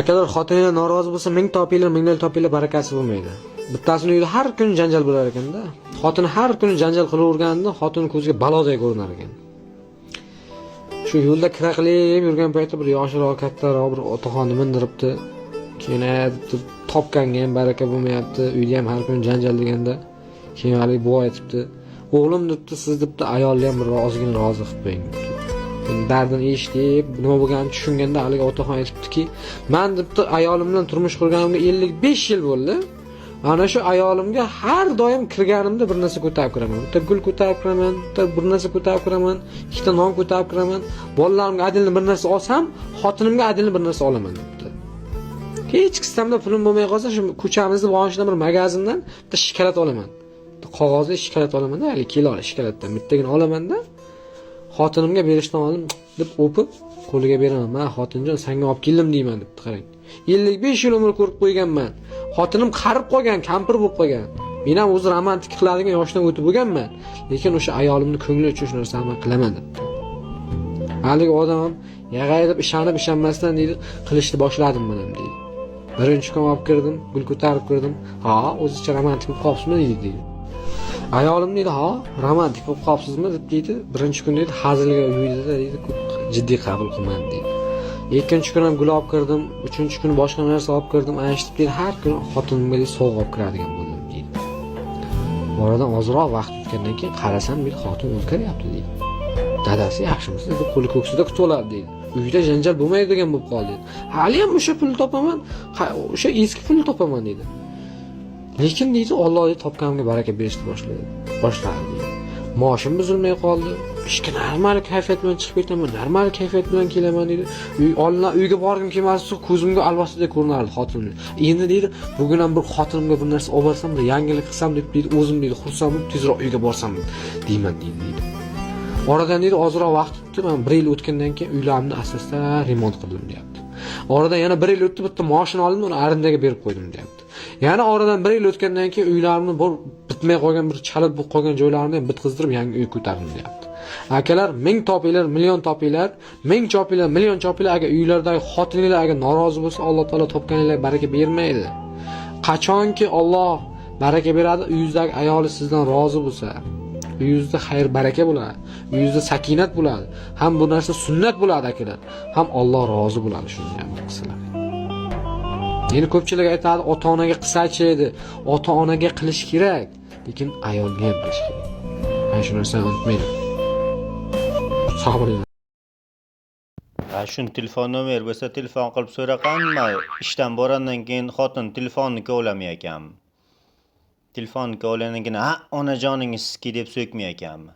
Akalar, xotinlar norozi bo'lsa, ming topinglar, mingdan topinglar, barakasi bo'lmaydi. Bittasining uyida har kun janjal bo'lar ekanda. Xotin har kuni janjal qilaverganda, xotin ko'ziga baloday ko'rinar ekan. Shu yo'lda kira qilib yurgan paytda bir yoshroq, kattaroq bir otaxonni mindiribdi. Keyin deb topganga ham baraka bo'lmayapti, uyda ham har kun janjal deganda, keyin hali buva aytibdi. O'g'lim debdi, siz debdi, ayolni ham bir ozgina rozi qilib qo'ying. Dardini eshitib, nima bo'lganini tushunganda haligi otaxon aytibdiki, men debdi ayolim bilan turmush qurganimga 55 yil bo'ldi. Ana shu ayolimga har doim kirganimda bir narsa ko'tarib kiraman. Bitta gul ko'tarib kiraman, bitta bir narsa ko'tarib kiraman, ikkita non ko'tarib kiraman. Bolalarimga adilni bir narsa olsam, xotinimga adilni bir narsa olaman debdi. Hech qismda pulim bo'lmay qolsa, shu ko'chamizning boshida bir magazindan bitta shikolat olaman. Qog'ozli shikolat olaman-da, hali kiloli shikolatdan bittagina olaman-da. Xotinimga berishdan oldin deb o'pib, qo'liga beraman. Men xotinjon, senga olib keldim deyman debdi, qarang. 55 yil umr ko'rib qo'yganman. Xotinim qarib qolgan, kampir bo'lib qolgan. Men ham o'zi romantik qiladigan yoshdan o'tib bo'lganman, lekin o'sha ayolimning ko'ngli uchun shu narsani men qilaman debdi. Haligi odam yag'ay deb ishonib ishonmasdan deydi, qilishni boshladim men ham deydi. Birinchi kun olib kirdim, gul ko'tarib kirdim. Ha, o'zicha romantik bo'lib qolibsizmi deydi. Ayolim deydi, ha, romantik bo'lib qolibsizmi deb deydi. Birinchi kun deydi, hazilga uyda deydi, jiddiy qabul qilmadi deydi. Ikkinchi kun ham gul olib kirdim, uchinchi kun boshqa narsa olib kirdim, aytib deydi, har kun xotinimga deydi sovg'a olib kiradigan bo'ldim deydi. Oradan ozroq vaqt o'tgandan keyin qarasam, bir xotin o'zgaryapti deydi. Dadasi yaxshimisiz deb qo'li ko'ksida kutib oladi deydi. Uyda janjal bo'lmaydigan bo'lib qoldi deydi. Hali ham o'sha pulni topaman, o'sha eski pulni topaman deydi. Lekin deydi, Alloh deydi topganimga baraka berishni boshladi deydi. Maoshim buzilmay qoldi. Ishga normal kayfiyat bilan chiqib ketaman, normal kayfiyat bilan kelaman deydi. Uyga borgim kelmasa, ko'zimga alvasida ko'rinardi xotinim. Endi deydi, bugun ham bir xotinimga bir narsa olib borsam, bir yangilik qilsam deb deydi, o'zim deydi, xursand bo'lib tezroq uyga borsam deyman deydi. Oradan deydi, ozroq vaqt o'tdi, men 1 yil o'tgandan keyin uylarimni asosda remont qildim deyapti. Oradan yana 1 yil o'tdi, bitta moshina oldim, uni arindaga berib qo'ydim deyapti. Yana oradan 1 yil o'tgandan keyin uylarimni bitmay qolgan, bir chalib bo'lib qolgan joylarini ham bitkizdirib yangi uy ko'tardim deyapti. Akalar, 1000 topinglar, million topinglar, 1000 chopinglar, million chopinglar, agar uylardagi xotinlar agar norozi bo'lsa, Alloh taolo topganinglar baraka bermaydi. Qachonki Alloh baraka beradi, uyingizdagi ayoli sizdan rozi bo'lsa, uyingizda xayr baraka bo'ladi, uyingizda sakinat bo'ladi. Ham bu narsa sunnat bo'ladi akalar. Ham Alloh rozi bo'ladi shunday amal qilsalar. Yeni ko'pchilik aytadi, ota-onaga qilsa-chi edi. Ota-onaga qilish kerak, lekin ayolga ham qilish kerak. Mana shu narsani unutmaylik. Sog' bo'ling. Shuni telefon nomer bo'lsa, telefon qilib so'raqanman. Ishdan borgandan keyin xotin telefonni kovlamay ekanmi? Telefonni kovlagandan keyin, "Ha, onajoningiz sizki" deb so'kmay ekanmi?